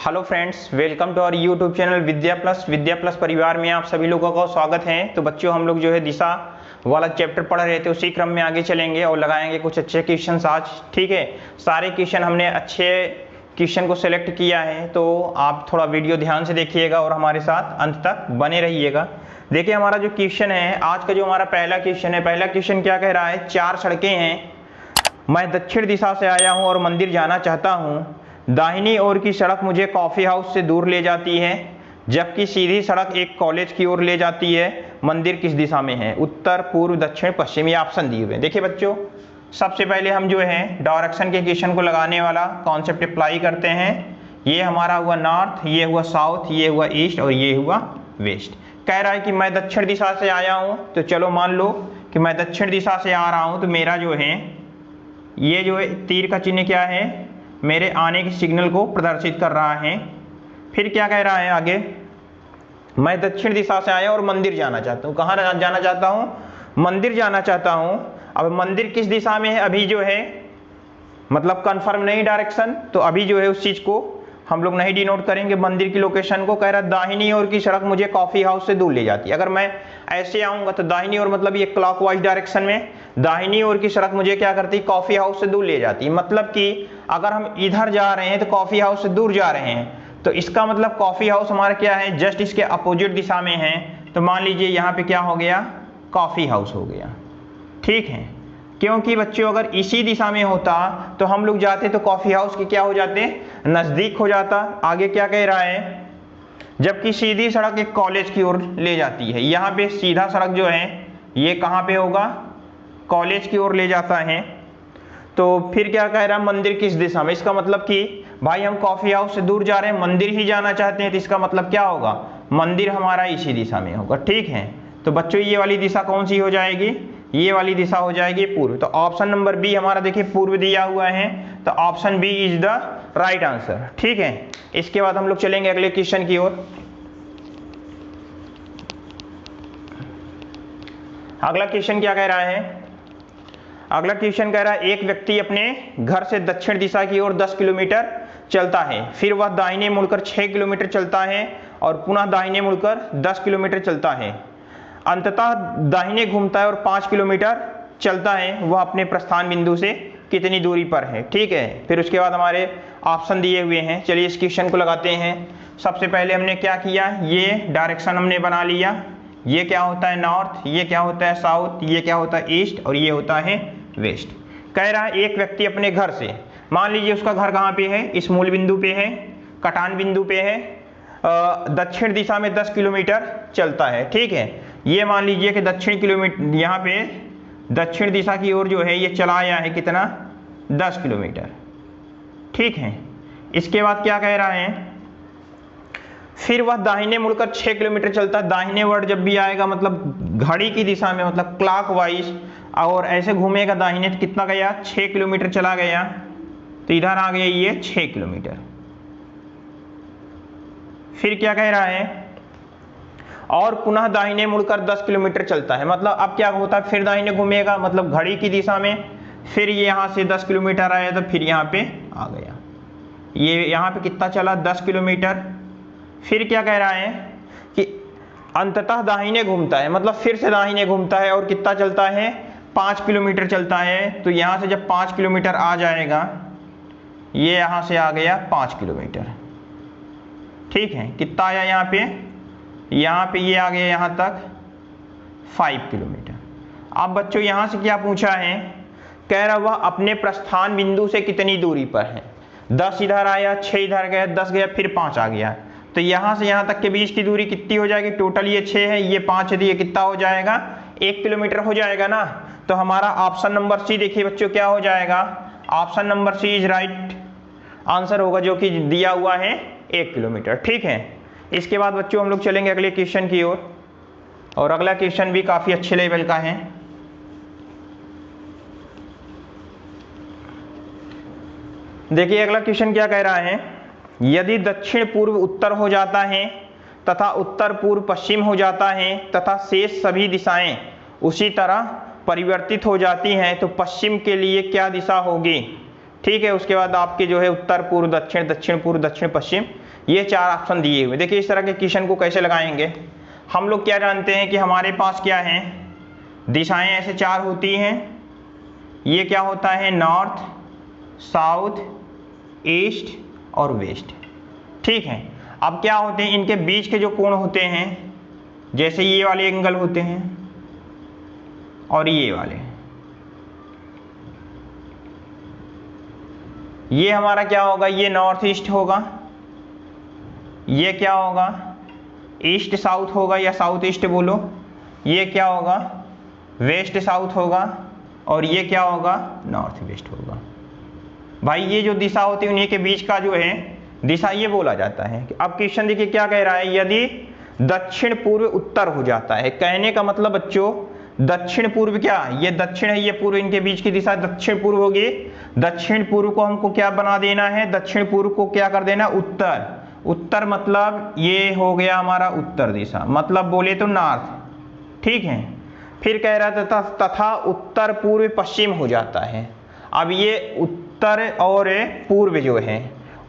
Hello friends, welcome to our YouTube channel Vidya plus परिवार में आप सभी लोगों का स्वागत है। तो बच्चों, हम लोग जो है दिशा वाला चैप्टर पढ़ रहे थे, उसी क्रम में आगे चलेंगे और लगाएंगे कुछ अच्छे क्वेश्चंस आज। ठीक है, सारे क्वेश्चन हमने अच्छे क्वेश्चन को सिलेक्ट किया है, तो आप थोड़ा वीडियो ध्यान से देखिएगा और हमारे साथ अंत तक बने रहिएगा। देखिए, हमारा जो क्वेश्चन है आज का, जो हमारा पहला क्वेश्चन है, पहला क्वेश्चन क्या कह रहा है। 4 सड़कें हैं, मैं दक्षिण दिशा से आया हूं और मंदिर जाना चाहता हूं। दाहिनी ओर की सड़क मुझे कॉफी हाउस से दूर ले जाती है, जबकि सीधी सड़क एक कॉलेज की ओर ले जाती है। मंदिर किस दिशा में है? उत्तर, पूर्व, दक्षिण, पश्चिम, ये ऑप्शन दिए हुए। देखिए बच्चों, सबसे पहले हम जो है डायरेक्शन के क्वेश्चन को लगाने वाला कॉन्सेप्ट अप्लाई करते हैं। ये हमारा हुआ नॉर्थ, ये हुआ साउथ, ये हुआ ईस्ट और ये हुआ वेस्ट। कह रहा है कि मैं दक्षिण दिशा से आया हूँ, तो चलो मान लो कि मैं दक्षिण दिशा से आ रहा हूँ, तो मेरा जो है ये जो है तीर का चिन्ह क्या है, मेरे आने के सिग्नल को प्रदर्शित कर रहा है। फिर क्या कह रहा है आगे, मैं दक्षिण दिशा से आया और मंदिर जाना चाहता हूँ। कहाँ जाना चाहता हूँ? मंदिर जाना चाहता हूँ। अब मंदिर किस दिशा में है अभी जो है, मतलब कंफर्म नहीं डायरेक्शन, तो अभी जो है उस चीज को हम लोग नहीं डिनोट करेंगे मंदिर की लोकेशन को। कह रहा है दाहिनी ओर की सड़क मुझे कॉफी हाउस से दूर ले जाती है। अगर मैं ऐसे आऊंगा तो दाहिनी ओर मतलब ये क्लॉकवाइज डायरेक्शन में, दाहिनी ओर की सड़क मुझे क्या करती है, कॉफी हाउस से दूर ले जाती है। मतलब कि अगर हम इधर जा रहे हैं तो कॉफी हाउस से दूर जा रहे हैं, तो इसका मतलब कॉफी हाउस हमारा क्या है, जस्ट इसके अपोजिट दिशा में है। तो मान लीजिए यहाँ पे क्या हो गया, कॉफी हाउस हो गया। ठीक है, क्योंकि बच्चों अगर इसी दिशा में होता तो हम लोग जाते तो कॉफी हाउस के क्या हो जाते, नजदीक हो जाता। आगे क्या कह रहा है, जबकि सीधी सड़क एक कॉलेज की ओर ले जाती है। यहाँ पे सीधा सड़क जो है ये कहाँ पे होगा, कॉलेज की ओर ले जाता है। तो फिर क्या कह रहा है, मंदिर किस दिशा में? इसका मतलब कि भाई हम कॉफी हाउस से दूर जा रहे हैं, मंदिर ही जाना चाहते हैं, तो इसका मतलब क्या होगा, मंदिर हमारा इसी दिशा में होगा। ठीक है, तो बच्चों ये वाली दिशा कौन सी हो जाएगी, ये वाली दिशा हो जाएगी पूर्व। तो ऑप्शन नंबर बी हमारा देखिए पूर्व दिया हुआ है, तो option B is the right answer. ठीक है, इसके बाद हम लोग चलेंगे अगले क्वेश्चन की ओर। अगला क्वेश्चन क्या कह रहा है, अगला क्वेश्चन कह रहा है एक व्यक्ति अपने घर से दक्षिण दिशा की ओर 10 किलोमीटर चलता है, फिर वह दाहिने मुड़कर 6 किलोमीटर चलता है और पुनः दाहिने मुड़कर 10 किलोमीटर चलता है। अंततः दाहिने घूमता है और 5 किलोमीटर चलता है। वह अपने प्रस्थान बिंदु से कितनी दूरी पर है? ठीक है, फिर उसके बाद हमारे ऑप्शन दिए हुए हैं। चलिए इस क्वेश्चन को लगाते हैं। सबसे पहले हमने क्या किया, ये डायरेक्शन हमने बना लिया। ये क्या होता है नॉर्थ, ये क्या होता है साउथ, ये क्या होता है ईस्ट और ये होता है वेस्ट। कह रहा है एक व्यक्ति अपने घर से, मान लीजिए उसका घर कहाँ पे है, इस मूल बिंदु पे है, कटान बिंदु पे है, दक्षिण दिशा में 10 किलोमीटर चलता है। ठीक है, ये मान लीजिए कि दक्षिण किलोमीटर, यहाँ पे दक्षिण दिशा की ओर जो है ये चला आया है कितना, 10 किलोमीटर। ठीक है, इसके बाद क्या कह रहा है, फिर वह दाहिने मुड़कर 6 किलोमीटर चलता है। दाहिने वर्ड जब भी आएगा मतलब घड़ी की दिशा में, मतलब क्लॉकवाइज, और ऐसे घूमेगा दाहिने तो कितना गया, 6 किलोमीटर चला गया। तो इधर आ गया ये 6 किलोमीटर। फिर क्या कह रहा है, और पुनः दाहिने मुड़कर 10 किलोमीटर चलता है। मतलब अब क्या होता है, फिर दाहिने घूमेगा मतलब घड़ी की दिशा में, फिर ये यहाँ से 10 किलोमीटर आया तो फिर यहाँ पे आ गया। ये यहाँ पे कितना चला, 10 किलोमीटर। फिर क्या कह रहा है कि अंततः दाहिने घूमता है, मतलब फिर से दाहिने घूमता है और कितना चलता है, 5 किलोमीटर चलता है। तो यहाँ से जब 5 किलोमीटर आ जाएगा, ये यहाँ से आ गया 5 किलोमीटर। ठीक है, कितना आया यहाँ पे ये आ गया यहाँ तक 5 किलोमीटर। अब बच्चों यहाँ से क्या पूछा है, कह रहा वह अपने प्रस्थान बिंदु से कितनी दूरी पर है। 10 इधर आया, 6 इधर गया, 10 गया, फिर 5 आ गया। तो यहाँ से यहाँ तक के बीच की दूरी कितनी हो जाएगी, टोटल ये 6 है, ये 5 है, तो ये कितना हो जाएगा, 1 किलोमीटर हो जाएगा ना। तो हमारा ऑप्शन नंबर सी देखिए बच्चों क्या हो जाएगा, option number C is right answer होगा, जो कि दिया हुआ है 1 किलोमीटर। ठीक है, इसके बाद बच्चों हम लोग चलेंगे अगले क्वेश्चन की ओर, और अगला क्वेश्चन भी काफी अच्छे लेवल का है। देखिए अगला क्वेश्चन क्या कह रहा है, यदि दक्षिण पूर्व उत्तर हो जाता है तथा उत्तर पूर्व पश्चिम हो जाता है तथा शेष सभी दिशाएं उसी तरह परिवर्तित हो जाती हैं, तो पश्चिम के लिए क्या दिशा होगी? ठीक है। उसके बाद आपके जो है उत्तर पूर्व दक्षिण, दक्षिण पूर्व दक्षिण पश्चिम, ये 4 ऑप्शन दिए हुए। देखिए इस तरह के क्वेश्चन को कैसे लगाएंगे। हम लोग क्या जानते हैं कि हमारे पास क्या है, दिशाएं ऐसे 4 होती हैं। ये क्या होता है, नॉर्थ, साउथ, ईस्ट और वेस्ट। ठीक है। अब क्या होते हैं, इनके बीच के जो कोण होते हैं, जैसे ये वाले एंगल होते हैं और ये वाले, ये हमारा क्या होगा, ये नॉर्थ ईस्ट होगा, ये क्या होगा, ईस्ट साउथ होगा या साउथ ईस्ट बोलो, ये क्या होगा, वेस्ट साउथ होगा, और ये क्या होगा, नॉर्थ वेस्ट होगा। भाई ये जो दिशा होती है उन्हीं के बीच का जो है दिशा ये बोला जाता है। अब क्वेश्चन देखिए क्या कह रहा है, यदि दक्षिण पूर्व उत्तर हो जाता है, कहने का मतलब बच्चों दक्षिण पूर्व क्या, ये दक्षिण है ये पूर्व, इनके बीच की दिशा दक्षिण पूर्व होगी। दक्षिण पूर्व को हमको क्या बना देना है, दक्षिण पूर्व को क्या कर देना, उत्तर। उत्तर मतलब ये हो गया हमारा उत्तर दिशा, मतलब बोले तो नॉर्थ। ठीक है। फिर कह रहा था तथा उत्तर पूर्व पश्चिम हो जाता है। अब ये उत्तर और पूर्व जो है,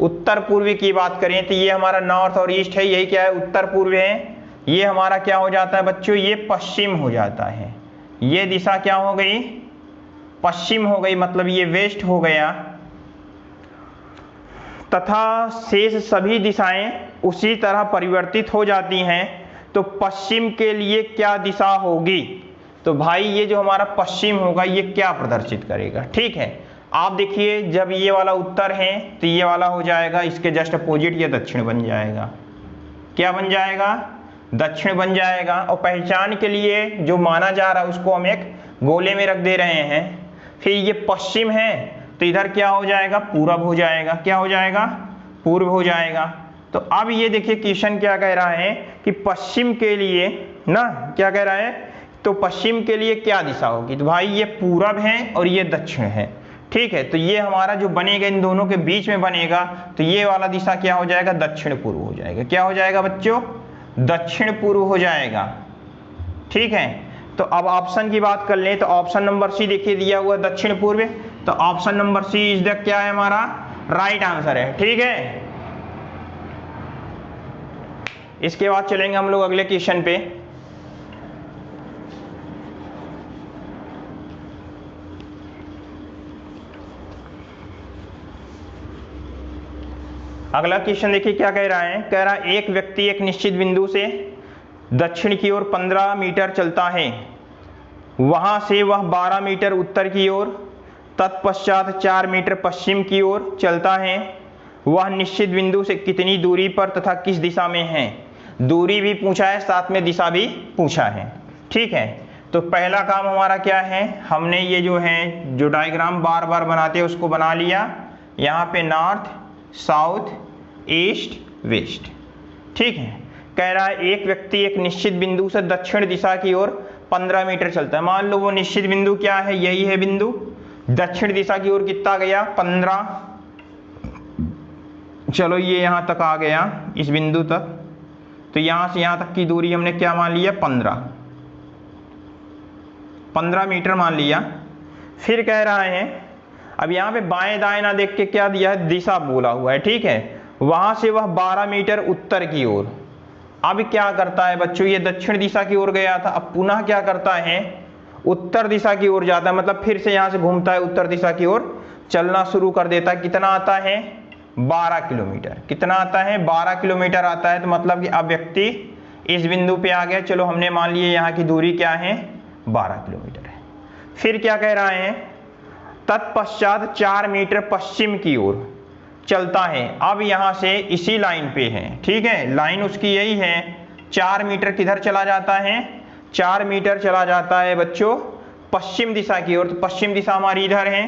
उत्तर पूर्व की बात करें तो ये हमारा नॉर्थ और ईस्ट है, यही क्या है, उत्तर पूर्व है। ये हमारा क्या हो जाता है बच्चों, ये पश्चिम हो जाता है। ये दिशा क्या हो गई, पश्चिम हो गई, मतलब ये वेस्ट हो गया। तथा शेष सभी दिशाएं उसी तरह परिवर्तित हो जाती हैं, तो पश्चिम के लिए क्या दिशा होगी। तो भाई ये जो हमारा पश्चिम होगा ये क्या प्रदर्शित करेगा। ठीक है। आप देखिए जब ये वाला उत्तर है तो ये वाला हो जाएगा इसके जस्ट अपोजिट, ये दक्षिण बन जाएगा। क्या बन जाएगा, दक्षिण बन जाएगा। और पहचान के लिए जो माना जा रहा है उसको हम एक गोले में रख दे रहे हैं। फिर ये पश्चिम है तो इधर क्या हो जाएगा, पूरब हो जाएगा। क्या हो जाएगा, पूर्व हो जाएगा। तो अब ये देखिए क्वेश्चन क्या कह रहा है कि पश्चिम के लिए ना, क्या कह रहा है, तो पश्चिम के लिए क्या दिशा होगी। तो भाई ये पूरब है और ये दक्षिण है। ठीक है। तो ये हमारा जो बनेगा इन दोनों के बीच में बनेगा, तो ये वाला दिशा क्या हो जाएगा, दक्षिण पूर्व हो जाएगा। क्या हो जाएगा बच्चों, दक्षिण पूर्व हो जाएगा। ठीक है। तो अब ऑप्शन की बात कर लें तो ऑप्शन नंबर सी देखिए दिया हुआ दक्षिण पूर्व, तो option number C is the क्या है हमारा राइट आंसर है। ठीक है। इसके बाद चलेंगे हम लोग अगले क्वेश्चन पे। अगला क्वेश्चन देखिए क्या कह रहा है, कह रहा है एक व्यक्ति एक निश्चित बिंदु से दक्षिण की ओर 15 मीटर चलता है, वहां से वह 12 मीटर उत्तर की ओर, तत्पश्चात 4 मीटर पश्चिम की ओर चलता है। वह निश्चित बिंदु से कितनी दूरी पर तथा किस दिशा में है। दूरी भी पूछा है, साथ में दिशा भी पूछा है। ठीक है। तो पहला काम हमारा क्या है, हमने ये जो है जो डायग्राम बार बार बनाते हैं उसको बना लिया। यहाँ पे नॉर्थ, साउथ, ईस्ट, वेस्ट। ठीक है। कह रहा है एक व्यक्ति एक निश्चित बिंदु से दक्षिण दिशा की ओर 15 मीटर चलता है। मान लो वो निश्चित बिंदु क्या है, यही है बिंदु, दक्षिण दिशा की ओर कितना गया, 15। चलो ये यहां तक आ गया, इस बिंदु तक। तो यहां से यहां तक की दूरी हमने क्या मान लिया, 15 मीटर मान लिया। फिर कह रहा है अब यहाँ पे बाएं दाएं ना देख के क्या दिया है, दिशा बोला हुआ है। ठीक है। वहां से वह 12 मीटर उत्तर की ओर। अब क्या करता है बच्चों, ये दक्षिण दिशा की ओर गया था, अब पुनः क्या करता है, उत्तर दिशा की ओर जाता है, मतलब फिर से यहां से घूमता है उत्तर दिशा की ओर चलना शुरू कर देता है। कितना आता है, 12 किलोमीटर। कितना आता है, 12 किलोमीटर आता है। तो मतलब कि अब व्यक्ति इस बिंदु पे आ गया। चलो हमने मान लिए यहाँ की दूरी क्या है, 12 किलोमीटर है। फिर क्या कह रहा है, तत्पश्चात 4 मीटर पश्चिम की ओर चलता है। अब यहां से इसी लाइन पे है। ठीक है। लाइन उसकी यही है। 4 मीटर किधर चला जाता है, 4 मीटर चला जाता है बच्चों पश्चिम दिशा की ओर। तो पश्चिम दिशा हमारी इधर है।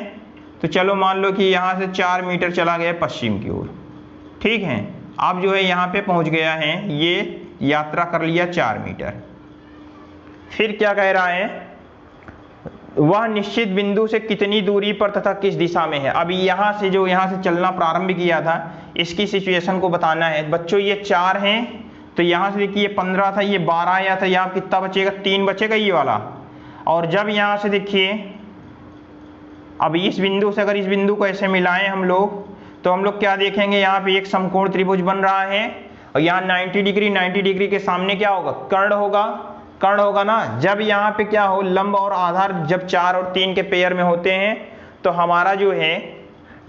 तो चलो मान लो कि यहां से 4 मीटर चला गया पश्चिम की ओर। ठीक है। अब जो है यहां पे पहुंच गया है, ये यात्रा कर लिया 4 मीटर। फिर क्या कह रहा है, वह निश्चित बिंदु से कितनी दूरी पर तथा किस दिशा में है। अब यहाँ से जो यहाँ से चलना प्रारंभ किया था इसकी सिचुएशन को बताना है बच्चों। ये 4 हैं तो यहाँ से देखिए 15 था, ये 12 आया था, यहाँ कितना बचेगा, 3 बचेगा ये वाला। और जब यहाँ से देखिए अब इस बिंदु से अगर इस बिंदु को ऐसे मिलाएं हम लोग, तो हम लोग क्या देखेंगे, यहाँ पे एक समकोण त्रिभुज बन रहा है और यहाँ 90 डिग्री के सामने क्या होगा, कर्ण होगा, कर्ण होगा ना। जब यहाँ पे क्या हो, लंब और आधार जब 4 और 3 के पेयर में होते हैं तो हमारा जो है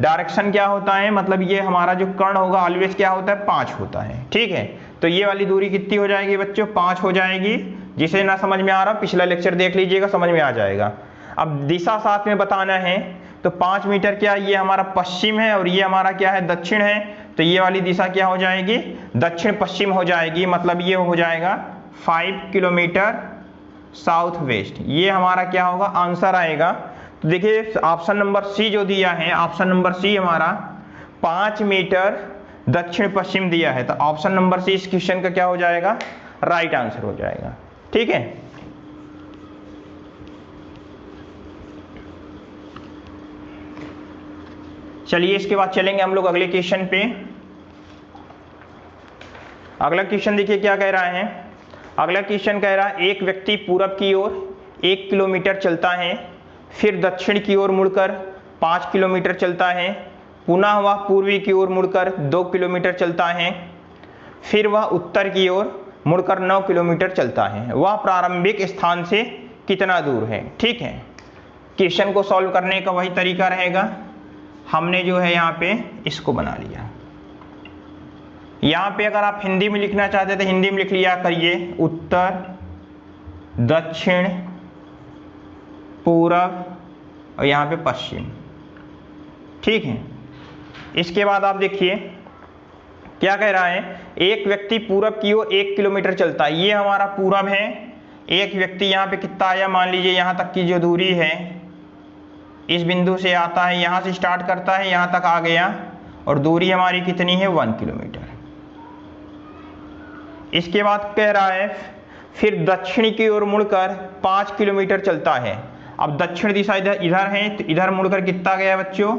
डायरेक्शन क्या होता है, मतलब ये हमारा जो कर्ण होगा ऑलवेज क्या होता है, 5 होता है। ठीक है, तो ये वाली दूरी कितनी हो जाएगी बच्चों, 5 हो जाएगी। जिसे ना समझ में आ रहा पिछला लेक्चर देख लीजिएगा, समझ में आ जाएगा। अब दिशा साथ में बताना है, तो 5 मीटर क्या, ये हमारा पश्चिम है और ये हमारा क्या है, दक्षिण है। तो ये वाली दिशा क्या हो जाएगी, दक्षिण पश्चिम हो जाएगी, मतलब ये हो जाएगा 5 किलोमीटर साउथ वेस्ट। ये हमारा क्या होगा, आंसर आएगा। तो देखिए ऑप्शन नंबर सी जो दिया है, ऑप्शन नंबर सी हमारा 5 मीटर दक्षिण पश्चिम दिया है, तो ऑप्शन नंबर सी इस क्वेश्चन का क्या हो जाएगा, राइट आंसर हो जाएगा। ठीक है, चलिए इसके बाद चलेंगे हम लोग अगले क्वेश्चन पे। अगला क्वेश्चन देखिए क्या कह रहा है। अगला क्वेश्चन कह रहा है एक व्यक्ति पूरब की ओर 1 किलोमीटर चलता है, फिर दक्षिण की ओर मुड़कर 5 किलोमीटर चलता है, पुनः वह पूर्वी की ओर मुड़कर 2 किलोमीटर चलता है, फिर वह उत्तर की ओर मुड़कर 9 किलोमीटर चलता है। वह प्रारंभिक स्थान से कितना दूर है। ठीक है, क्वेश्चन को सॉल्व करने का वही तरीका रहेगा। हमने जो है यहाँ पे इसको बना लिया। यहाँ पे अगर आप हिंदी में लिखना चाहते तो हिंदी में लिख लिया करिए, उत्तर, दक्षिण, पूरब और यहाँ पे पश्चिम। ठीक है, इसके बाद आप देखिए क्या कह रहा है, एक व्यक्ति पूरब की ओर 1 किलोमीटर चलता है। ये हमारा पूरब है। एक व्यक्ति यहाँ पे कितना आया, मान लीजिए यहाँ तक की जो दूरी है, इस बिंदु से आता है, यहाँ से स्टार्ट करता है, यहाँ तक आ गया और दूरी हमारी कितनी है, 1 किलोमीटर। इसके बाद कह रहा है फिर दक्षिण की ओर मुड़कर 5 किलोमीटर चलता है। अब दक्षिण दिशा इधर है, तो इधर मुड़कर कितना गया बच्चों,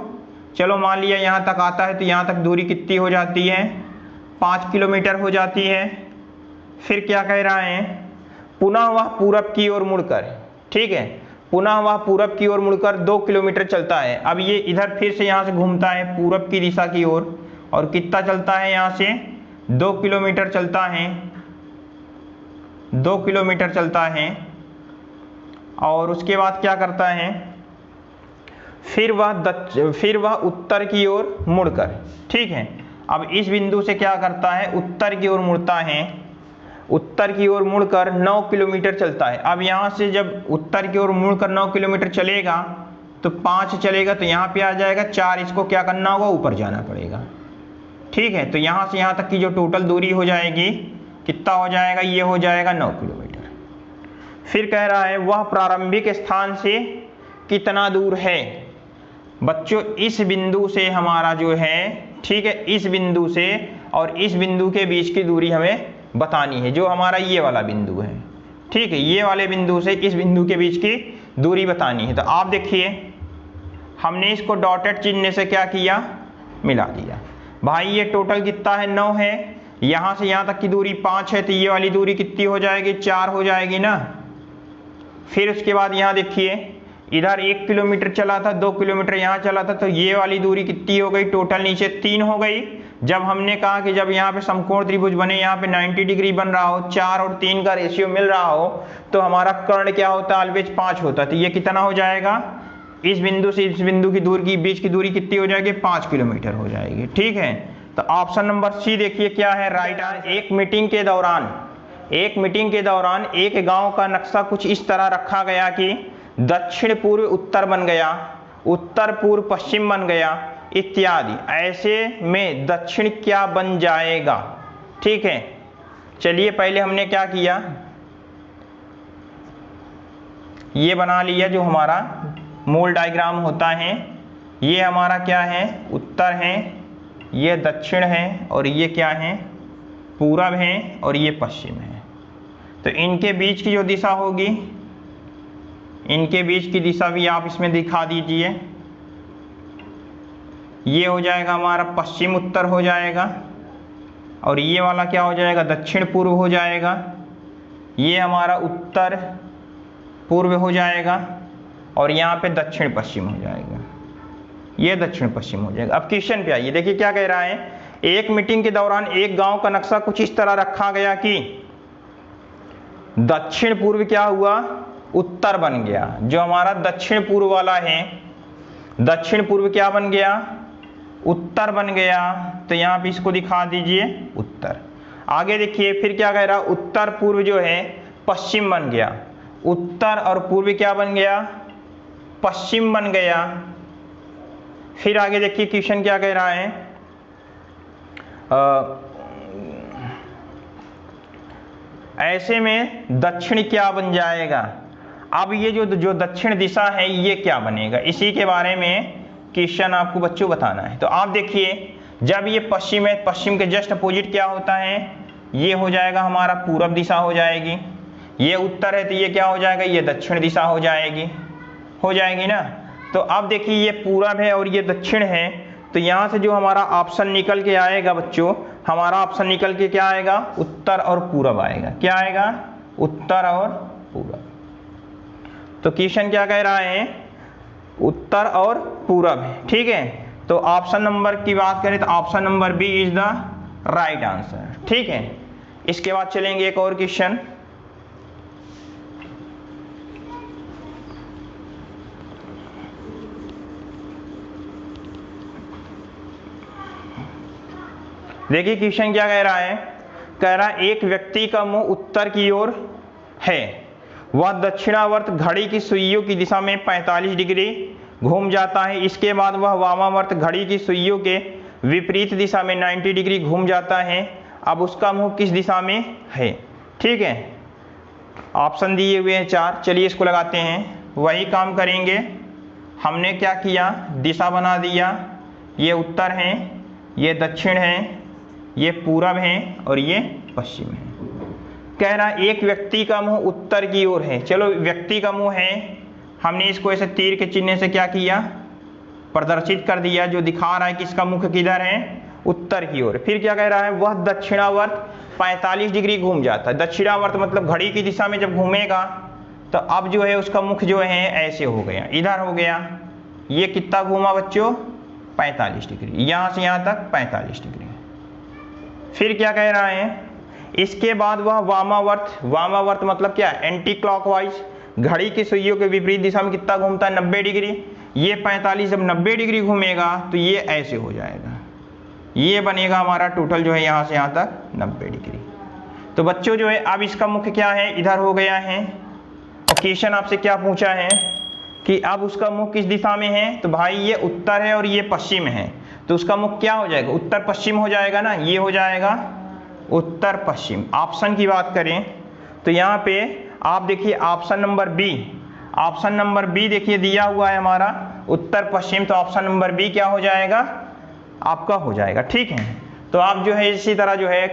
चलो मान लिया यहाँ तक आता है, तो यहाँ तक दूरी कितनी हो जाती है, 5 किलोमीटर हो जाती है। फिर क्या कह रहा है, पुनः वह पूरब की ओर मुड़कर, ठीक है, पुनः वह पूरब की ओर मुड़कर 2 किलोमीटर चलता है। अब ये इधर फिर से यहाँ से घूमता है पूरब की दिशा की ओर और कितना चलता है, यहाँ से 2 किलोमीटर चलता है, 2 किलोमीटर चलता है। और उसके बाद क्या करता है, फिर वह उत्तर की ओर मुड़कर, ठीक है, अब इस बिंदु से क्या करता है, उत्तर की ओर मुड़ता है, उत्तर की ओर मुड़कर 9 किलोमीटर चलता है। अब यहाँ से जब उत्तर की ओर मुड़कर 9 किलोमीटर चलेगा तो 5 चलेगा, तो यहाँ पे आ जाएगा 4, इसको क्या करना होगा, ऊपर जाना पड़ेगा। ठीक है, तो यहाँ से यहाँ तक की जो टोटल दूरी हो जाएगी कितना हो जाएगा, ये हो जाएगा 9 किलोमीटर। फिर कह रहा है वह प्रारंभिक स्थान से कितना दूर है। बच्चों इस बिंदु से हमारा जो है, ठीक है, इस बिंदु से और इस बिंदु के बीच की दूरी हमें बतानी है, जो हमारा ये वाला बिंदु है। ठीक है, ये वाले बिंदु से इस बिंदु के बीच की दूरी बतानी है। तो आप देखिए हमने इसको डॉटेड चिन्ह से क्या किया, मिला दिया। भाई ये टोटल कितना है, 9 है, यहाँ से यहाँ तक की दूरी 5 है, तो ये वाली दूरी कितनी हो जाएगी, 4 हो जाएगी ना। फिर उसके बाद यहाँ देखिए इधर 1 किलोमीटर चला था, 2 किलोमीटर यहाँ चला था, तो ये वाली दूरी कितनी हो गई, टोटल नीचे 3 हो गई। जब हमने कहा कि जब यहाँ पे समकोण त्रिभुज बने, यहाँ पे 90 डिग्री बन रहा हो, 4 और 3 का रेशियो मिल रहा हो, तो हमारा कर्ण क्या होता है, ऑलवेज 5 होता है। तो ये कितना हो जाएगा, इस बिंदु से इस बिंदु की दूरी की बीच की दूरी कितनी हो जाएगी, 5 किलोमीटर हो जाएगी। ठीक है, तो ऑप्शन नंबर सी देखिए क्या है राइट आंसर। एक मीटिंग के दौरान एक गांव का नक्शा कुछ इस तरह रखा गया कि दक्षिण पूर्व उत्तर बन गया, उत्तर पूर्व पश्चिम बन गया इत्यादि। ऐसे में दक्षिण क्या बन जाएगा। ठीक है, चलिए पहले हमने क्या किया, ये बना लिया जो हमारा मूल डायग्राम होता है। ये हमारा क्या है, उत्तर है, ये दक्षिण है और ये क्या है, पूरब है और ये पश्चिम है। तो इनके बीच की जो दिशा होगी, इनके बीच की दिशा भी आप इसमें दिखा दीजिए। ये हो जाएगा हमारा पश्चिम उत्तर हो जाएगा और ये वाला क्या हो जाएगा, दक्षिण पूर्व हो जाएगा। ये हमारा उत्तर पूर्व हो जाएगा और यहाँ पे दक्षिण पश्चिम हो जाएगा, ये दक्षिण पश्चिम हो जाएगा। अब क्वेश्चन पे आइए, देखिए क्या कह रहा है। एक मीटिंग के दौरान एक गांव का नक्शा कुछ इस तरह रखा गया कि दक्षिण पूर्व क्या हुआ, उत्तर बन गया। जो हमारा दक्षिण पूर्व वाला है, दक्षिण पूर्व क्या बन गया, उत्तर बन गया। तो यहां पे इसको दिखा दीजिए उत्तर। आगे देखिए फिर क्या कह रहा, उत्तर पूर्व जो है पश्चिम बन गया। उत्तर और पूर्व क्या बन गया, पश्चिम बन गया। फिर आगे देखिए क्वेश्चन क्या कह रहा है, ऐसे में दक्षिण क्या बन जाएगा। अब ये जो दक्षिण दिशा है ये क्या बनेगा, इसी के बारे में क्वेश्चन आपको बच्चों बताना है। तो आप देखिए, जब ये पश्चिम है, पश्चिम के जस्ट अपोजिट क्या होता है, ये हो जाएगा हमारा पूरब दिशा हो जाएगी। ये उत्तर है तो ये क्या हो जाएगा, ये दक्षिण दिशा हो जाएगी ना। तो अब देखिए ये पूरब है और ये दक्षिण है, तो यहाँ से जो हमारा ऑप्शन निकल के आएगा बच्चों, हमारा ऑप्शन निकल के क्या आएगा, उत्तर और पूरब आएगा। क्या आएगा, उत्तर और पूरब। तो क्वेश्चन क्या कह रहा है, उत्तर और पूरब है, ठीक है। तो ऑप्शन नंबर की बात करें तो option number B is the right answer, ठीक है। इसके बाद चलेंगे एक और क्वेश्चन। देखिए क्वेश्चन क्या कह रहा है, कह रहा है एक व्यक्ति का मुंह उत्तर की ओर है, वह दक्षिणावर्त घड़ी की सुइयों की दिशा में 45 डिग्री घूम जाता है। इसके बाद वह वामावर्त घड़ी की सुइयों के विपरीत दिशा में 90 डिग्री घूम जाता है। अब उसका मुंह किस दिशा में है, ठीक है। ऑप्शन दिए हुए हैं 4, चलिए इसको लगाते हैं। वही काम करेंगे, हमने क्या किया, दिशा बना दिया। ये उत्तर है, ये दक्षिण है, ये पूरब है और ये पश्चिम है। कह रहा है एक व्यक्ति का मुंह उत्तर की ओर है। चलो व्यक्ति का मुंह है, हमने इसको ऐसे तीर के चिन्ह से क्या किया, प्रदर्शित कर दिया, जो दिखा रहा है कि इसका मुख किधर है, उत्तर की ओर। फिर क्या कह रहा है, वह दक्षिणावर्त 45 डिग्री घूम जाता है। दक्षिणावर्त मतलब घड़ी की दिशा में जब घूमेगा तो अब जो है उसका मुख जो है ऐसे हो गया, इधर हो गया। ये कितना घूमा बच्चों, 45 डिग्री, यहां से यहां तक 45 डिग्री। फिर क्या कह रहा है, इसके बाद वह वामावर्त मतलब क्या, एंटी क्लॉकवाइज घड़ी की सुइयों के विपरीत दिशा में कितना घूमता है, 90 डिग्री। ये 45 जब 90 डिग्री घूमेगा तो ये ऐसे हो जाएगा, ये बनेगा हमारा टोटल जो है यहाँ से यहाँ तक 90 डिग्री। तो बच्चों जो है अब इसका मुख्य क्या है, इधर हो गया है। और क्वेश्चन आपसे क्या पूछा है कि अब उसका मुख किस दिशा में है, तो भाई ये उत्तर है और ये पश्चिम है, तो उसका मुख क्या हो जाएगा, उत्तर पश्चिम हो जाएगा ना। ये हो जाएगा उत्तर पश्चिम। ऑप्शन की बात करें तो यहाँ पे आप देखिए ऑप्शन नंबर बी देखिए दिया हुआ है हमारा उत्तर पश्चिम, तो ऑप्शन नंबर बी क्या हो जाएगा, आपका हो जाएगा, ठीक है। तो आप जो है इसी तरह जो है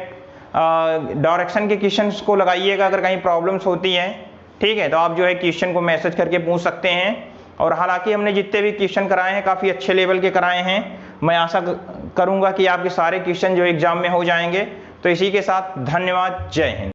डायरेक्शन के क्वेश्चंस को लगाइएगा अगर कहीं प्रॉब्लम्स होती है, ठीक है। तो आप जो है क्वेश्चन को मैसेज करके पूछ सकते हैं। और हालांकि हमने जितने भी क्वेश्चन कराए हैं काफ़ी अच्छे लेवल के कराए हैं। मैं आशा करूंगा कि आपके सारे क्वेश्चन जो एग्जाम में हो जाएंगे। तो इसी के साथ धन्यवाद, जय हिंद।